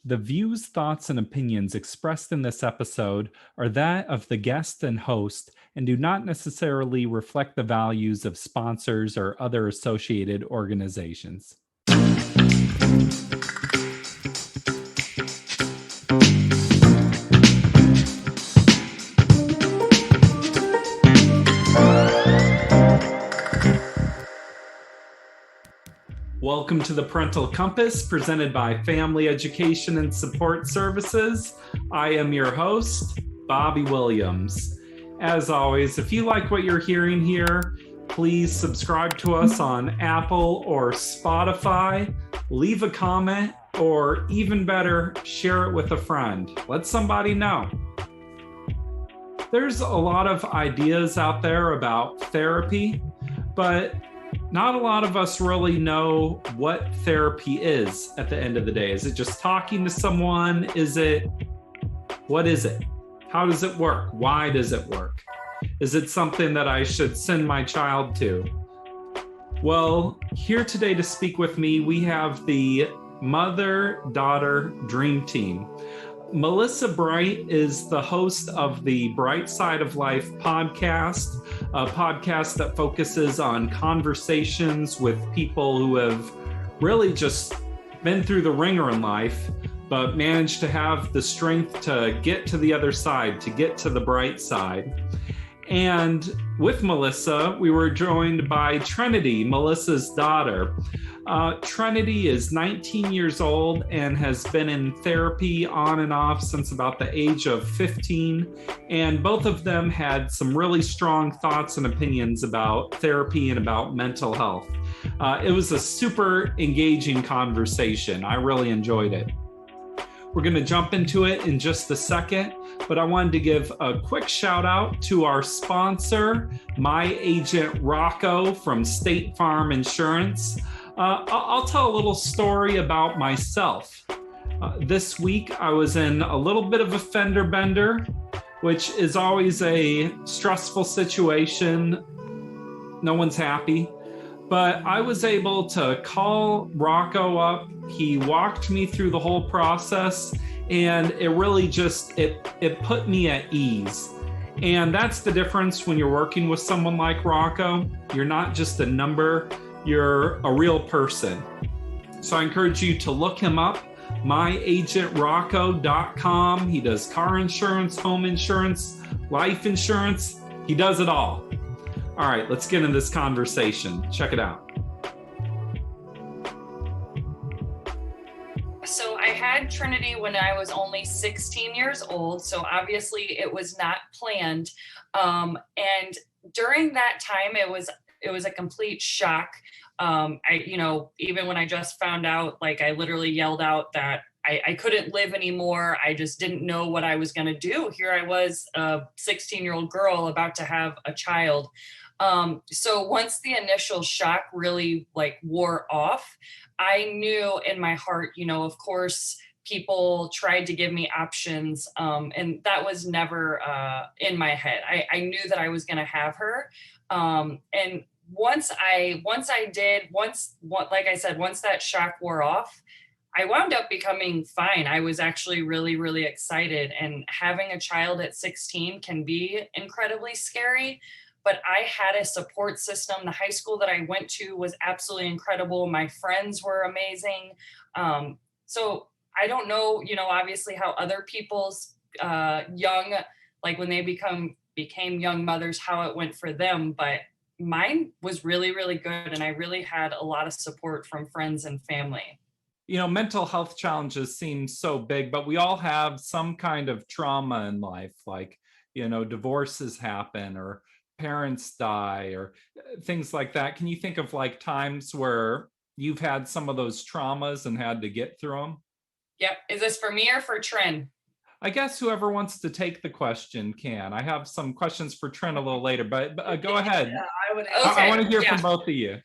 The views, thoughts, and opinions expressed in this episode are that of the guest and host and do not necessarily reflect the values of sponsors or other associated organizations. Welcome to the Parental Compass, presented by Family Education and Support Services. I am your host, Bobby Williams. As always, if you like what you're hearing here, please subscribe to us on Apple or Spotify, leave a comment, or even better, share it with a friend. Let somebody know. There's a lot of ideas out there about therapy, but not a lot of us really know what therapy is at the end of the day. Is it just talking to someone? What is it? How does it work? Why does it work? Is it something that I should send my child to? Well, here today to speak with me, we have the mother-daughter dream team. Melissa Bright is the host of the Bright Side of Life podcast, a podcast that focuses on conversations with people who have really just been through the ringer in life, but managed to have the strength to get to the other side, to get to the bright side. And with Melissa, we were joined by Trinity, Melissa's daughter. Trinity is 19 years old and has been in therapy on and off since about the age of 15. And both of them had some really strong thoughts and opinions about therapy and about mental health. It was a super engaging conversation. I really enjoyed it. We're going to jump into it in just a second, but I wanted to give a quick shout out to our sponsor, my agent Rocco from State Farm Insurance. I'll tell a little story about myself. This week, I was in a little bit of a fender bender, which is always a stressful situation. No one's happy. But I was able to call Rocco up. He walked me through the whole process, and it really just, it put me at ease. And that's the difference when you're working with someone like Rocco. You're not just a number, you're a real person. So I encourage you to look him up, myagentrocco.com. He does car insurance, home insurance, life insurance. He does it all. All right, let's get into this conversation. Check it out. So I had Trinity when I was only 16 years old. So obviously it was not planned. And during that time, it was a complete shock. Even when I just found out, I literally yelled out that I couldn't live anymore. I just didn't know what I was going to do. Here I was, a 16-year-old girl about to have a child. So once the initial shock really wore off, I knew in my heart, of course, people tried to give me options. And that was never in my head. I knew that I was going to have her. And once that shock wore off, I wound up becoming fine. I was actually really, really excited. And having a child at 16 can be incredibly scary. But I had a support system. The high school that I went to was absolutely incredible. My friends were amazing. So I don't know, obviously how other people's young, when they became young mothers, how it went for them. But mine was really, really good. And I really had a lot of support from friends and family. Mental health challenges seem so big, but we all have some kind of trauma in life, divorces happen or parents die or things like that. Can you think of times where you've had some of those traumas and had to get through them? Yep. Is this for me or for Trin? I guess whoever wants to take the question can. I have some questions for Trin a little later, but go ahead. I want to hear from both of you.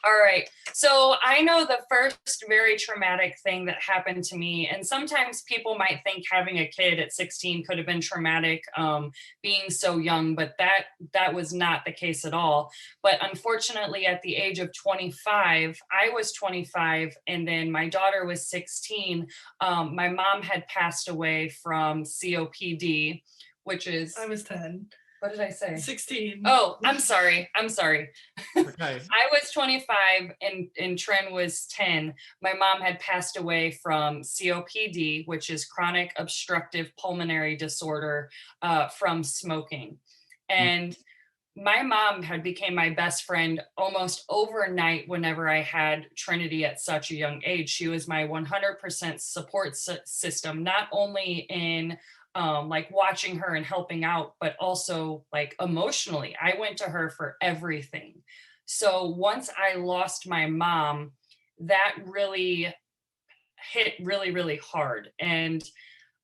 All right. So I know the first very traumatic thing that happened to me, and sometimes people might think having a kid at 16 could have been traumatic, being so young, but that was not the case at all. But unfortunately, at the age of 25, I was 25, and then my daughter was 16. My mom had passed away from COPD, which is, I was 10. what did I say? 16. Oh, I'm sorry. I'm sorry. Okay. I was 25 and Trin was 10. My mom had passed away from COPD, which is chronic obstructive pulmonary disorder, from smoking. And my mom had became my best friend almost overnight whenever I had Trinity at such a young age. She was my 100% support system, not only in like watching her and helping out, but also like emotionally. I went to her for everything. So once I lost my mom, that really hit really, really hard. And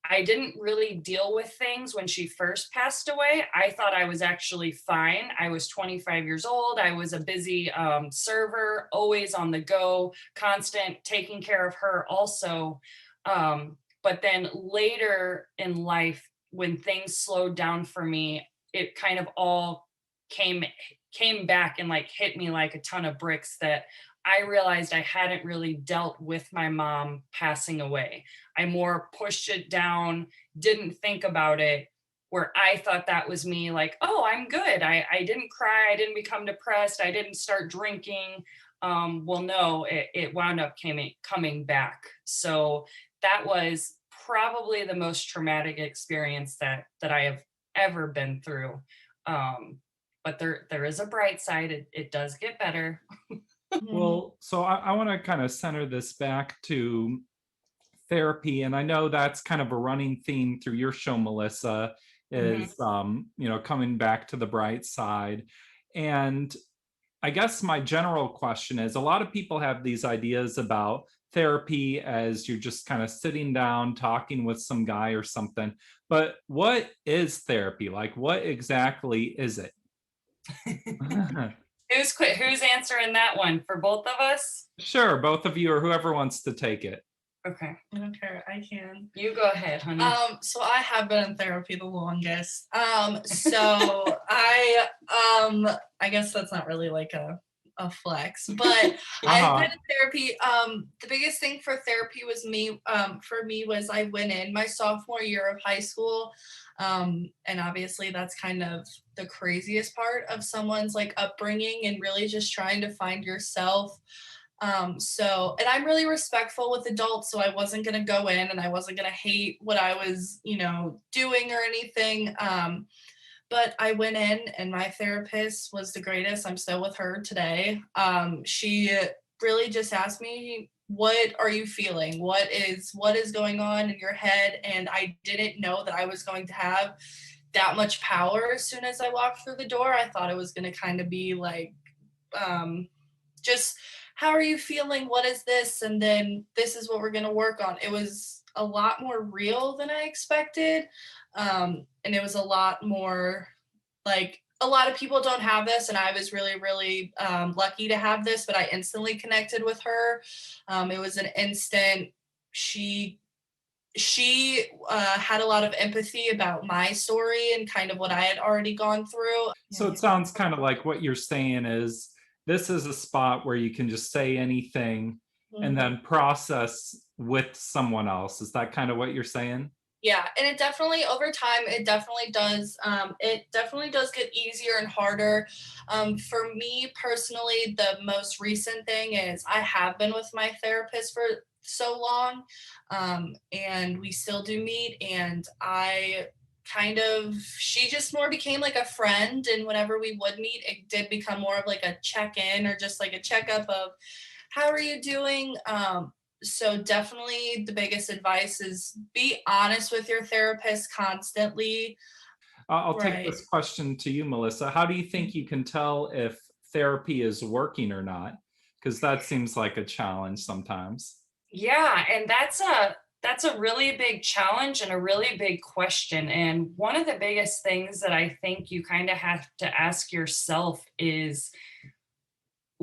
I didn't really deal with things when she first passed away. I thought I was actually fine. I was 25 years old. I was a busy server, always on the go, constant, taking care of her also. But then later in life, when things slowed down for me, it kind of all came back and like hit me like a ton of bricks, that I realized I hadn't really dealt with my mom passing away. I more pushed it down, didn't think about it, where I thought that was me, like, oh, I'm good. I didn't cry. I didn't become depressed. I didn't start drinking. Well, no, it wound up coming back. So that was probably the most traumatic experience that I have ever been through. But there is a bright side. It does get better. Well, so I want to kind of center this back to therapy, and I know that's kind of a running theme through your show, Melissa, is coming back to the bright side. And I guess my general question is, a lot of people have these ideas about therapy as you're just kind of sitting down talking with some guy or something, but what is therapy? Like, what exactly is it? Who's answering that one for both of us? Sure, both of you or whoever wants to take it. Okay. Okay, I can. You go ahead, honey. So I have been in therapy the longest. So I guess that's not really like a flex, but I've been in therapy. The biggest thing for therapy was for me was I went in my sophomore year of high school. And obviously that's kind of the craziest part of someone's like upbringing and really just trying to find yourself. And I'm really respectful with adults, so I wasn't going to go in and I wasn't going to hate what I was, doing or anything. But I went in and my therapist was the greatest. I'm still with her today. She really just asked me, what are you feeling? What is going on in your head? And I didn't know that I was going to have that much power as soon as I walked through the door. I thought it was going to kind of be like, just how are you feeling? What is this? And then this is what we're going to work on. It was a lot more real than I expected. And it was a lot more like, a lot of people don't have this, and I was really, really lucky to have this, but I instantly connected with her. It was an instant. She had a lot of empathy about my story and kind of what I had already gone through. So it sounds kind of like what you're saying is, this is a spot where you can just say anything and then process with someone else. Is that kind of what you're saying? Yeah, and it definitely over time, it definitely does get easier and harder. For me personally, the most recent thing is I have been with my therapist for so long, and we still do meet, and she just more became like a friend, and whenever we would meet, it did become more of like a check-in or just like a checkup of how are you doing. So definitely the biggest advice is be honest with your therapist constantly. I'll take this question to you, Melissa. How do you think you can tell if therapy is working or not? Because that seems like a challenge sometimes. Yeah, and that's a really big challenge and a really big question. And one of the biggest things that I think you kind of have to ask yourself is,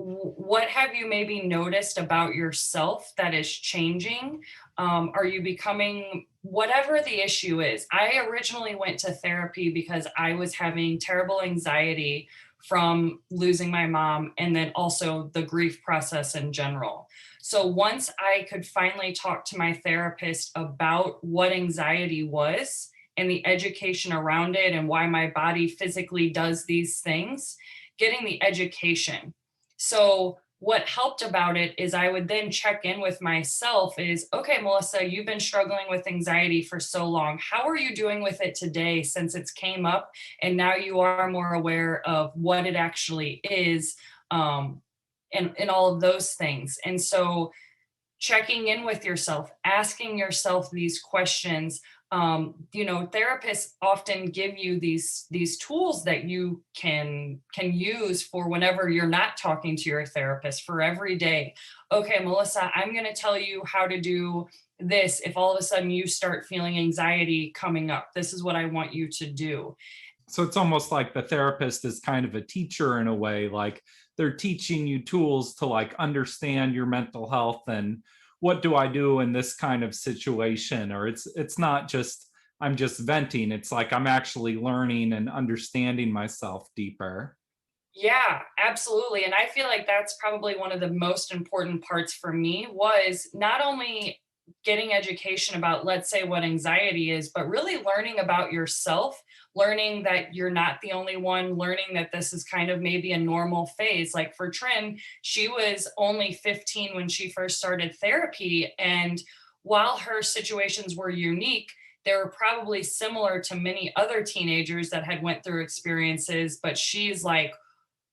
what have you maybe noticed about yourself that is changing? Are you becoming, whatever the issue is? I originally went to therapy because I was having terrible anxiety from losing my mom and then also the grief process in general. So once I could finally talk to my therapist about what anxiety was and the education around it and why my body physically does these things, getting the education. So what helped about it is I would then check in with myself is, okay, Melissa, you've been struggling with anxiety for so long. How are you doing with it today since it's came up and now you are more aware of what it actually is, and all of those things. And so checking in with yourself, asking yourself these questions. Therapists often give you these tools that you can use for whenever you're not talking to your therapist for every day. Okay, Melissa, I'm going to tell you how to do this. If all of a sudden you start feeling anxiety coming up, this is what I want you to do. So it's almost like the therapist is kind of a teacher in a way, like they're teaching you tools to like understand your mental health and what do I do in this kind of situation? Or it's not just I'm just venting. It's like I'm actually learning and understanding myself deeper. Yeah, absolutely. And I feel like that's probably one of the most important parts for me was not only getting education about, let's say, what anxiety is, but really learning about yourself, learning that you're not the only one, learning that this is kind of maybe a normal phase. Like for Trin, she was only 15 when she first started therapy. And while her situations were unique, they were probably similar to many other teenagers that had went through experiences, but she's like,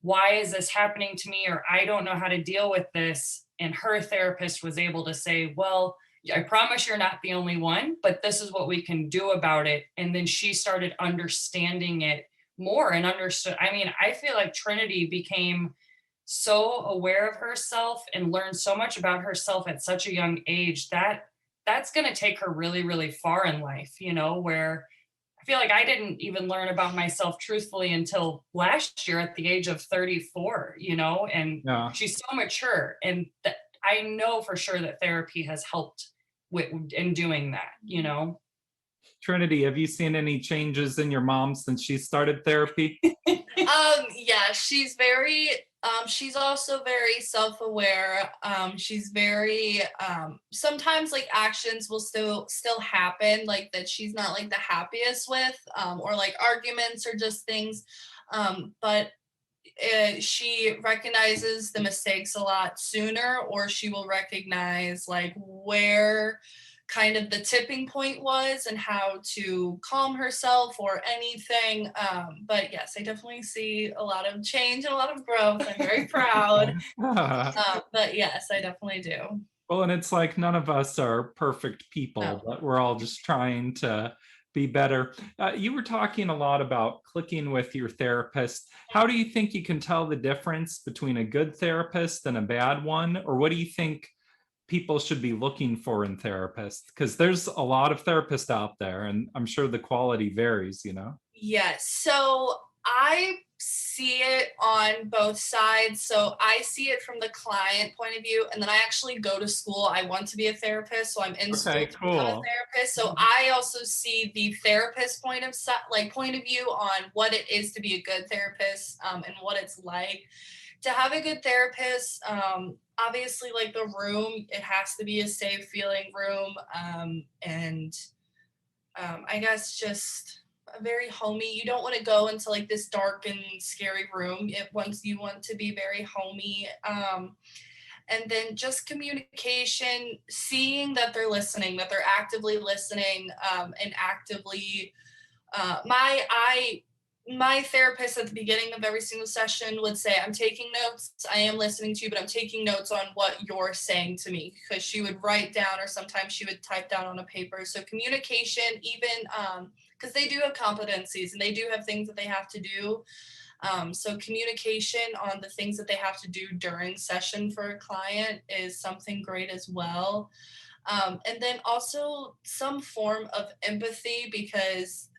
why is this happening to me? Or I don't know how to deal with this. And her therapist was able to say, well, I promise you're not the only one, but this is what we can do about it. And then she started understanding it more and understood. I mean, I feel like Trinity became so aware of herself and learned so much about herself at such a young age that that's going to take her really, really far in life, where I feel like I didn't even learn about myself truthfully until last year at the age of 34, and Yeah. she's so mature. And I know for sure that therapy has helped in doing that. Trinity, have you seen any changes in your mom since she started therapy? Yeah, she's also very self-aware. She's very sometimes like actions will still happen like that she's not like the happiest with, or like arguments or just things. But she recognizes the mistakes a lot sooner, or she will recognize like where kind of the tipping point was and how to calm herself or anything. But yes, I definitely see a lot of change and a lot of growth. I'm very proud. But yes, I definitely do. Well, and it's like none of us are perfect people, No. but we're all just trying to be better. You were talking a lot about clicking with your therapist. How do you think you can tell the difference between a good therapist and a bad one? Or what do you think people should be looking for in therapists? Because there's a lot of therapists out there, and I'm sure the quality varies. Yes. So I see it on both sides. So I see it from the client point of view, and then I actually go to school. I want to be a therapist, so I'm in school Okay, to become a cool. therapist. So I also see the therapist point of view on what it is to be a good therapist, and what it's like to have a good therapist. Obviously, like the room, it has to be a safe feeling room, and I guess just a very homey. You don't want to go into like this dark and scary room. You want to be very homey. And then just communication, seeing that they're listening, that they're actively listening, and actively. My therapist at the beginning of every single session would say, I'm taking notes. I am listening to you, but I'm taking notes on what you're saying to me, because she would write down, or sometimes she would type down on a paper. So communication, even because they do have competencies and they do have things that they have to do. So communication on the things that they have to do during session for a client is something great as well. And then also some form of empathy, because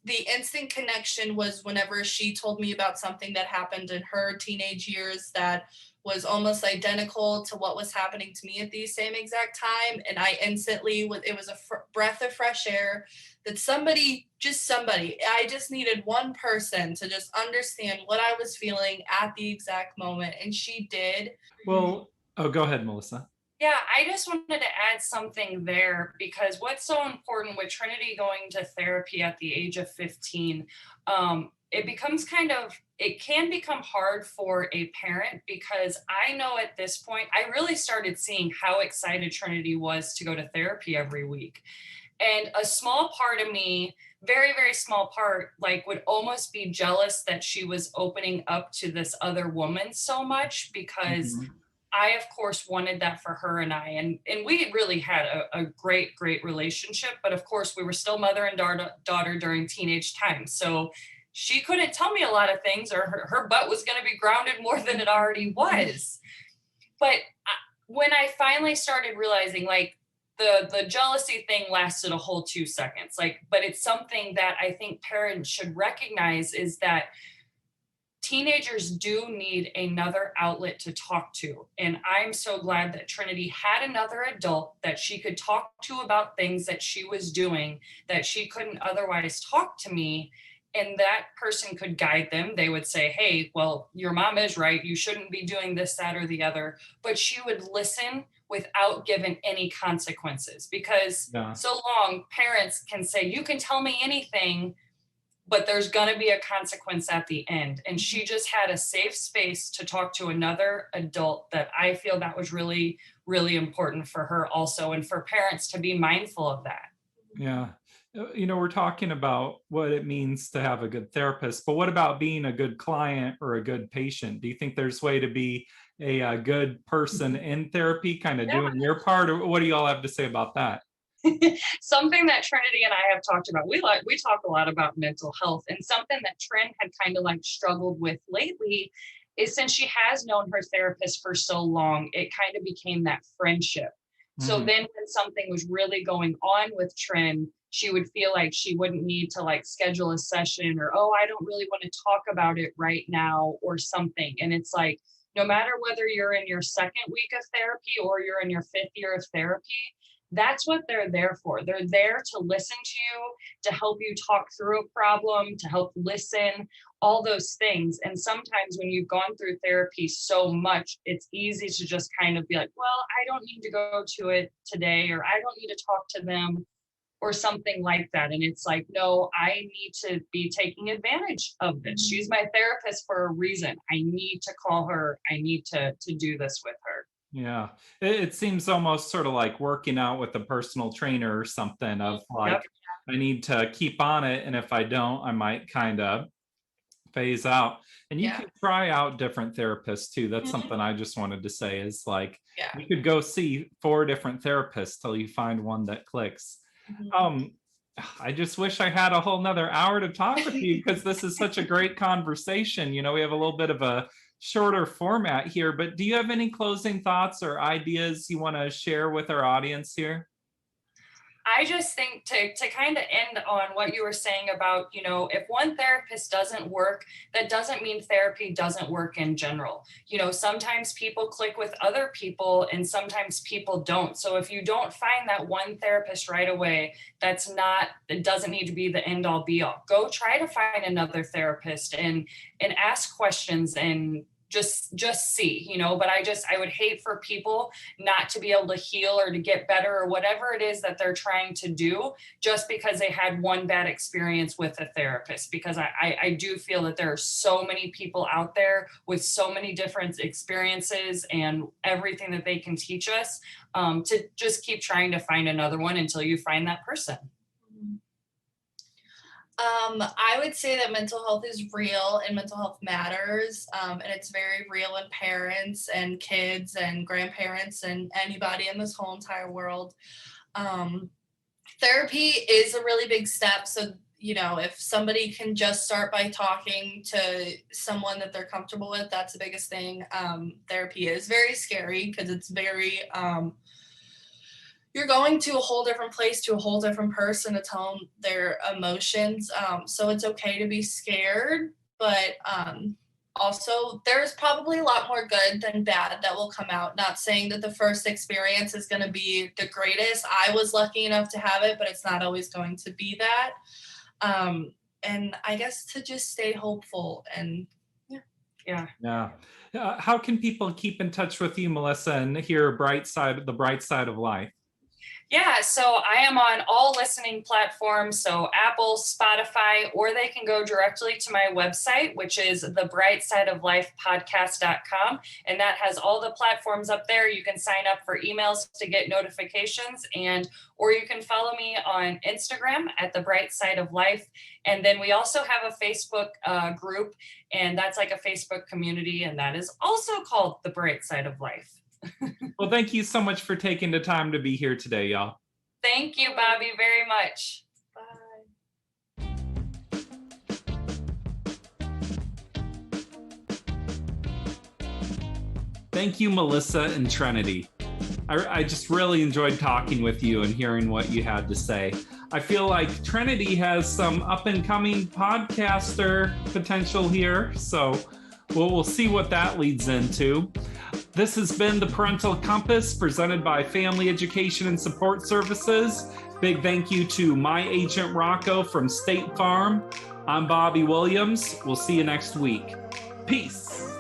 the instant connection was whenever she told me about something that happened in her teenage years that was almost identical to what was happening to me at the same exact time. And I instantly, it was a breath of fresh air that somebody, I just needed one person to just understand what I was feeling at the exact moment. And she did. Well, oh, go ahead, Melissa. Yeah, I just wanted to add something there because what's so important with Trinity going to therapy at the age of 15, it can become hard for a parent because I know at this point, I really started seeing how excited Trinity was to go to therapy every week. And a small part of me, very, very small part, like would almost be jealous that she was opening up to this other woman so much because I, of course, wanted that for her and I. And we really had a great, great relationship. But of course, we were still mother and daughter during teenage time. So she couldn't tell me a lot of things, or her butt was going to be grounded more than it already was. But when I finally started realizing, like, the jealousy thing lasted a whole 2 seconds. But it's something that I think parents should recognize is that teenagers do need another outlet to talk to. And I'm so glad that Trinity had another adult that she could talk to about things that she was doing that she couldn't otherwise talk to me. And that person could guide them. They would say, hey, well, your mom is right. You shouldn't be doing this, that, or the other. But she would listen without giving any consequences because so long parents can say, you can tell me anything, but there's going to be a consequence at the end. And she just had a safe space to talk to another adult that I feel that was really, really important for her also, and for parents to be mindful of that. Yeah. You know, we're talking about what it means to have a good therapist, but what about being a good client or a good patient? Do you think there's a way to be a good person in therapy, kind of doing your part, or what do you all have to say about that? Something that Trinity and I have talked about. We talk a lot about mental health, and something that Trin had kind of like struggled with lately is since she has known her therapist for so long, it kind of became that friendship. So then when something was really going on with Trin, she would feel like she wouldn't need to like schedule a session or, oh, I don't really want to talk about it right now or something. And it's like, no matter whether you're in your second week of therapy or you're in your 5th year of therapy, that's what they're there for. They're there to listen to you, to help you talk through a problem, to help listen, all those things. And sometimes when you've gone through therapy so much, it's easy to just kind of be like, well, I don't need to go to it today, or I don't need to talk to them, or something like that. And it's like, no, I need to be taking advantage of this. She's my therapist for a reason. I need to call her. I need to do this with her. Yeah, it seems almost sort of like working out with a personal trainer or something of like, I need to keep on it. And if I don't, I might kind of phase out. And you can try out different therapists too. That's something I just wanted to say is like, you could go see 4 different therapists till you find one that clicks. I just wish I had a whole nother hour to talk with you because this is such a great conversation. You know, we have a little bit of a shorter format here, but do you have any closing thoughts or ideas you want to share with our audience here? I just think to kind of end on what you were saying about, you know, if one therapist doesn't work, that doesn't mean therapy doesn't work in general. You know, sometimes people click with other people and sometimes people don't. So if you don't find that one therapist right away, it doesn't need to be the end all be all. Go try to find another therapist and ask questions and just see, you know. But I would hate for people not to be able to heal or to get better or whatever it is that they're trying to do just because they had one bad experience with a therapist, because I do feel that there are so many people out there with so many different experiences and everything that they can teach us, to just keep trying to find another one until you find that person. I would say that mental health is real and mental health matters. And it's very real in parents and kids and grandparents and anybody in this whole entire world. Therapy is a really big step. So, you know, if somebody can just start by talking to someone that they're comfortable with, that's the biggest thing. Therapy is very scary because it's very, you're going to a whole different place, to a whole different person to tell them their emotions. So it's okay to be scared, but also, there's probably a lot more good than bad that will come out. Not saying that the first experience is going to be the greatest. I was lucky enough to have it, but it's not always going to be that. And I guess to just stay hopeful and Yeah. How can people keep in touch with you, Melissa, and hear the bright side of life? Yeah, so I am on all listening platforms, so Apple, Spotify, or they can go directly to my website, which is thebrightsideoflifepodcast.com. And that has all the platforms up there. You can sign up for emails to get notifications, or you can follow me on Instagram at The Bright Side of Life. And then we also have a Facebook group, and that's like a Facebook community, and that is also called The Bright Side of Life. Well, thank you so much for taking the time to be here today, y'all. Thank you, Bobby, very much. bye. Thank you, Melissa and Trinity. I just really enjoyed talking with you and hearing what you had to say. I feel like Trinity has some up-and-coming podcaster potential here, so we'll see what that leads into. This has been the Parental Compass presented by Family Education and Support Services. Big thank you to my agent Rocco from State Farm. I'm Bobby Williams. We'll see you next week. Peace.